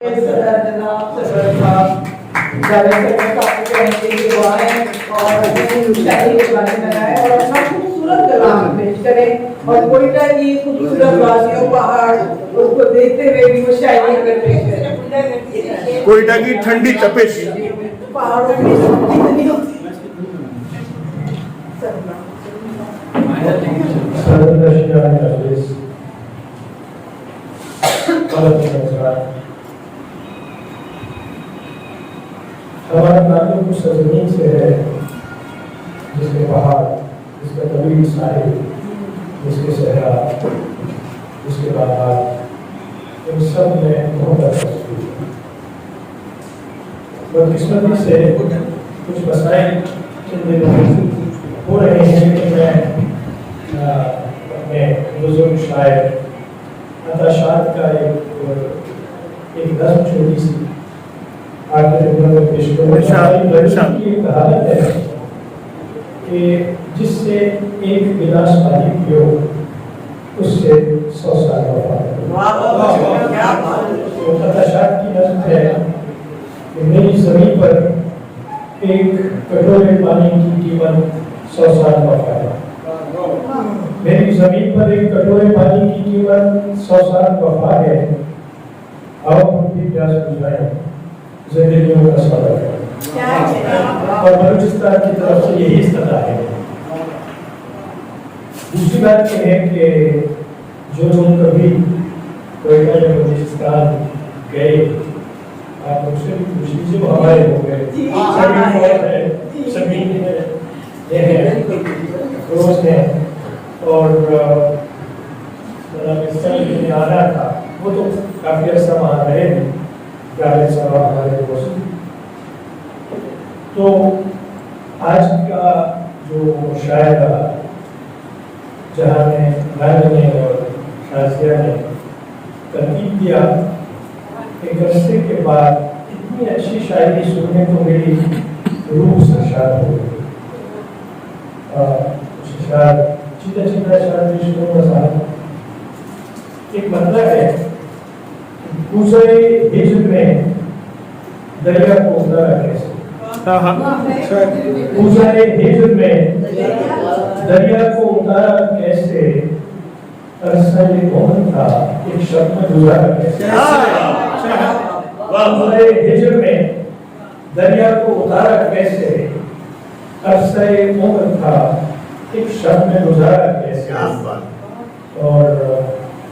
اور کوئٹہ کی خوبصورت وادیوں پہاڑ اس کو دیکھتے ہوئے بھی وہ شاعری کرتے ہیں. کوئٹہ کی ٹھنڈی تپش پہاڑوں میں کتنی ہوتی ہمارا تعلق اس سرزمین سے ہے جس کے پہاڑ، جس کا طویل ساحل، جس کے صحرا، جس کے باغات، ان سب میں محبت تصویر ہے. بدقسمتی سے کچھ مسائل ہو رہے ہیں کہ میں اپنے بزرگ شاعر عطا شاد کا ایک نظم چھوٹی سی آخر میں پیش کروں. کی ایک کہاوت ہے کہ جس سے ایک گلاس پانی پیو اس سے 100 سال وفا کرو. عطا شاد کی نظم ہے کہ میری زمین پر ایک کٹورے پانی کی قیمت 100 سال وفا ہے. میری زمین پر ایک کٹورے پانی کی قیمت 100 سال وفا ہے. آؤ ہم بھی پیاس بجھائیں، زندگیوں کا سودا ہے. اور بلوچستان کی طرف سے یہی استدا ہے. دوسری بات یہ ہے کہ جو لوگ کبھی کوئٹہ یا بلوچستان گئے، آپ مجھ سے بھی پوچھ لیجیے، وہ ہمارے ہو گئے. سبین ہے، یہ ہے، روز ہے، اور آنا تھا، وہ تو کافی عرصہ وہاں رہے ہیں. ہمارے دوست. تو آج کا جو مشاعرہ جہاں میں غالب نے اور شازیہ نے ترتیب دیا، ایک عرصے کے بعد اتنی اچھی شاعری سننے کو میری روح سرشار ہو گئی. اشعار چیتا اشعار بھی شروع میں ایک مطلب ہے کوزے ہجر میں دریا کو اتارا کیسے. کوزے ہجر میں دریا کو اتارا کیسے، عرصہ مومن تھا ایک شب میں گزارا کیسے. کوزے ہجر میں دریا کو اتارا کیسے، عرصہ مومن تھا ایک شب میں گزارا کیسے. اور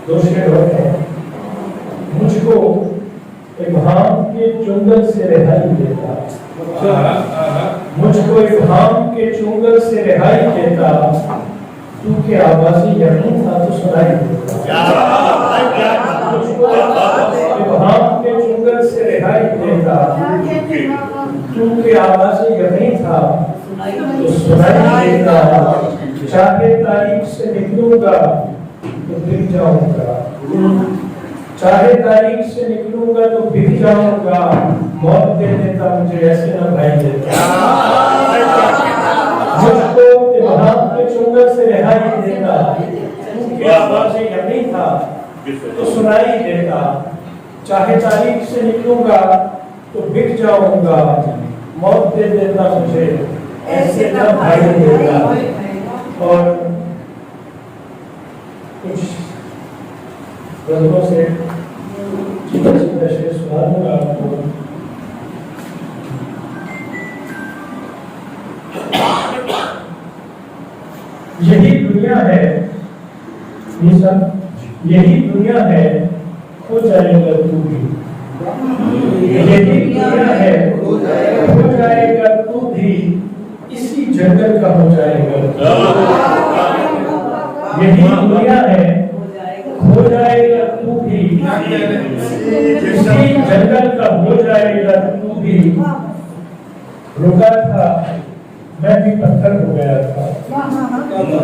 دو شعر ہوتے ہیں. مجھ کو ابہام کے چنگل سے رہائی دیتا، مجھ کو ابہام کے چنگل سے رہائی دیتا، تو کہ آوازی یقین تھا تو سنائی دیتا. مجھ کو ابہام کے چنگل سے رہائی دیتا، تو کہ آوازی یقین تھا تو سنائی دیتا. چاہے تاریخ سے نکلوں گا تو بک جاؤں گا، چاہے تاریخ سے نکلوں گا تو بک جاؤں گا. موت دے دیتا مجھے ایسے نہ بھائی دیتا. مجھ کو ابہام کے چنگل سے رہائی دیتا، کیونکہ آواز یقین تھا تو سنائی دیتا. چاہے تاریخ سے نکلوں گا تو بک جاؤں گا. موت دے دیتا مجھے ایسے نہ بھائی دیتا. اور کچھ غزلوں سے چیتا شعر سنا دوں گا آپ کو. یہی دنیا ہے یہی دنیا ہے کھو جائے گا تو بھی. یہی دنیا ہے کھو جائے گا تو بھی، اسی جنگل کا ہو جائے گا. یہی دنیا ہے ہو جائے گا تو بھی، اسی جنگل کا ہو جائے گا تو بھی. رکا تھا میں بھی پتھر ہو گیا تھا،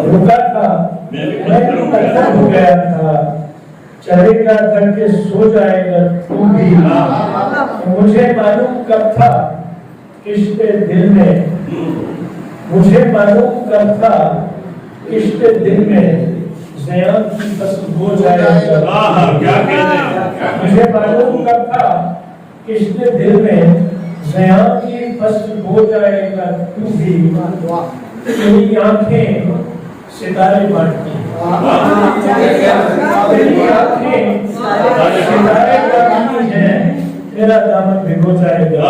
رکا تھا میں بھی پتھر ہو گیا تھا. چلے گا کر کے سو جائے گا تو بھی. مجھے معلوم کب تھا کشت دل میں، مجھے معلوم کب تھا کشت دل میں زیان کی فصل ہو جائے گا. مجھے معلوم کب تھا کس کے دل میں زیاں کی فصل ہو جائے گا تو بھی تیری آنکھیں ستارے بانٹتی تیری آنکھیں ستارے بانٹتی ہیں تیرا دامن بھگو جائے گا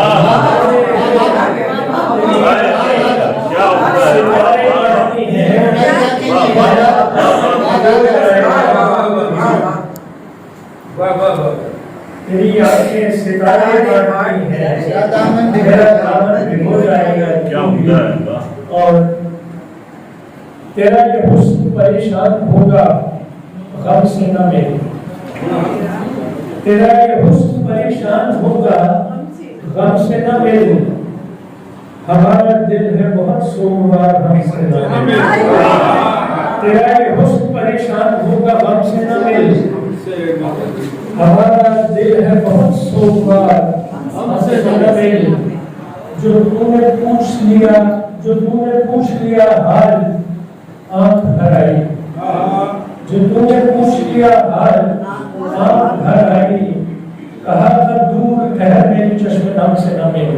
ستارے بانٹتی ہیں تیرا دامن بھگو جائے گا تیری آنکھیں ستارے بانٹتی ہیں تیرا دامن بھگو جائے گا اور تیرا یہ حسن پریشان ہوگا غم سے نہ میرے تیرا یہ حسن پریشان ہوگا غم سے نہ میرے ہمارا دل ہے بہت سوگوار ہم سے نہ میرے تیرا یہ حسن پریشان ہوگا غم سے نہ میرے ہمارا دل ہے بہت سوگوار ہم سے نہ میرے جو تو نے پوچھ لیا حال آنکھ بھر آئی جو تو نے پوچھ لیا حال آنکھ بھر آئی کہا تھا دور کہہ میری چشم نام سے نہ میرے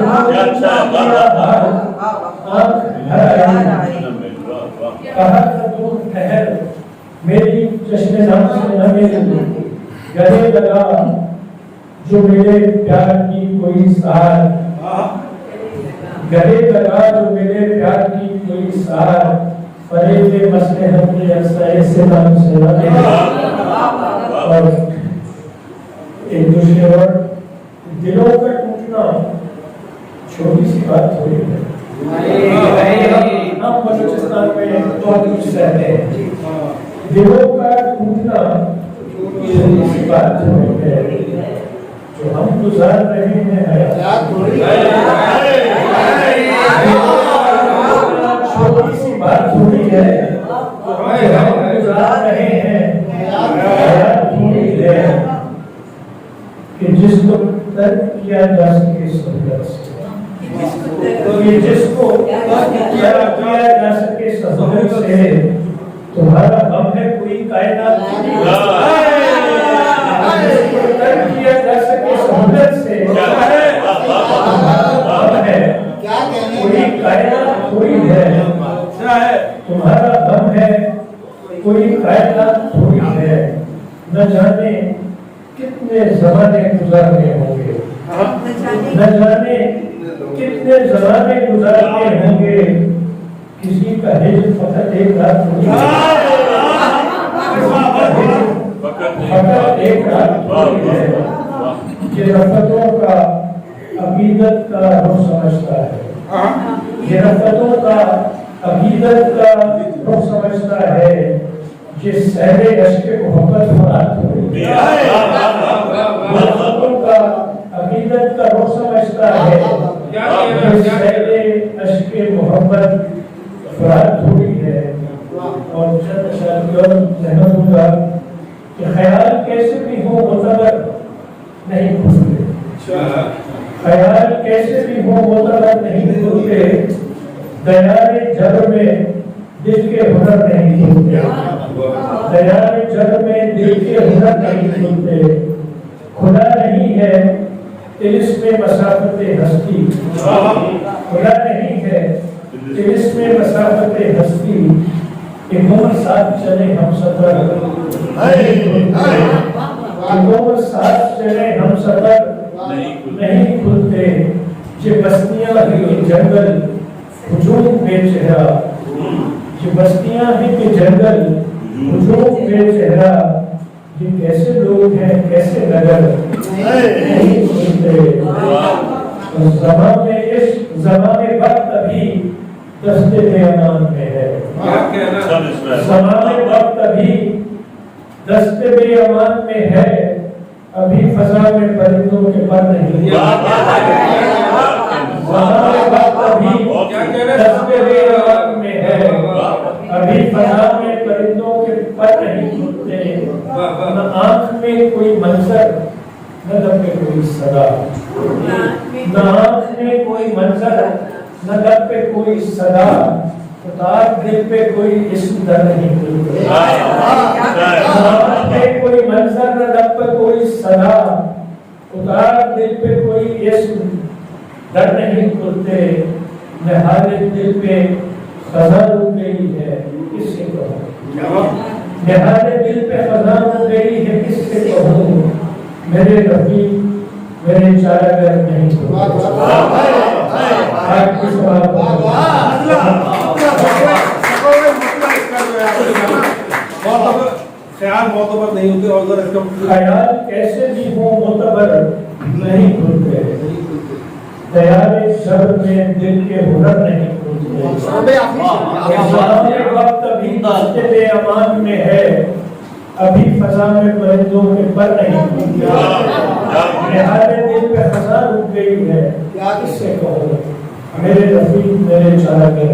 آنکھ بھر آئی کہا تھا دور کہہ میری چشم نام سے نہ میرے گلے لگا جو میرے پیار کی کوئی سار گلے لگا جو میرے پیار کی کوئی سار فریب مصلحت کے عرصے سے نام سے نہ اور ایک دوسرے اور دلوں کا ٹوٹنا چھوٹی سی بات تھوڑی ہے ہم بلوچستان میں بہت کچھ سہتے ہیں دلوں کا ٹوٹنا چھوٹی سی بات تھوڑی ہے جو ہم گزار رہے ہیں چھوٹی سی بات تھوڑی ہے ہم گزار رہے ہیں کہ جس کو ترک کیا جا سکے سہولت سے جس کو ترک کیا جا سکے سہولت سے تمہارا غم ہے کوئی کائنات جس کو ترک کیا جا سکے سہولت سے تمہارا غم ہے کوئی کائنات تھوڑی ہے تمہارا غم ہے کوئی کائنات تھوڑی ہے نہ جانے کتنے زمانے گزارنے ہوں گے نہ جانے کتنے زمانے گزارنے ہوں گے کسی کا ہجر فقط ایک رات تھوڑی فقط ایک رات تھوڑی ہے یہ رفتوں کا عقیدت کا رخ سمجھتا ہے یہ رفتوں کا عقیدت کا رخ سمجھتا ہے جس سہرے عشق محبت فرات ہوئی رفتوں کا عقیدت کا رخ سمجھتا ہے جس سہرے عشق محبت فرات ہوئی ہے اور چند شاعر ذہن ہوگا کہ خیال کیسے بھی ہو معتبر نہیں بھولتے خیال کیسے بھی ہو معتبر نہیں بھولتے دیار جب میں دل کے ہنر نہیں بھولتے دیار جب میں دل کے ہنر نہیں بھولتے خدا نہیں ہے طلسم مسافت ہستی خدا نہیں ہے طلسم مسافت ہستی ایک عمر ساتھ چلے ہم سفر ایک عمر ساتھ چلے ہم سفر نہیں کھلتے یہ بستیاں ہیں کہ جنگل ہجوم بے چہرہ یہ بستیاں ہیں کہ جنگل ہجوم بے چہرہ یہ کیسے لوگ ہیں کیسے نگر نہیں کھلتے زمان عشق زمان وقت ابھی دست بیان میں ہے زمان وقت ابھی دست بیان میں ہے ابھی فضا میں پرندوں کے پر نہیں زمان وقت ابھی دست بیان میں ہے ابھی فضا میں پرندوں کے پر نہیں کھلتے نہ آنکھ میں کوئی منظر نہ لب میں کوئی صدا نہ آنکھ میں کوئی منظر نہ لب پہ کوئی صدا اتار دل پہ کوئی اسم در نہیں کھلتے، پہ کوئی منظر نہ لب پہ کوئی صدا، اتار دل پہ کوئی اسم در نہیں کھلتے، نہاد دل پہ خزاں رک گئی ہے کس سے کہوں، نہاد دل پہ خزاں رک گئی ہے کس سے کہوں، میرے رفیق میرے چارگر نہیں کھلتے۔ آپ کی سوال خیال معتبر نہیں ہوتے اور ذرا اس کا خیال کیسے بھی ہو معتبر نہیں کھلتے، خیال شر میں دل کے ہنر نہیں کھلتے، انسان وقت ابھی مسجد امان میں ہے، ابھی فضا میں پرندوں کے پر نہیں کھلتے، نہاد دل پہ خزاں رک گئی ہے کس سے کہوں، میرے رفیق میرے چارگر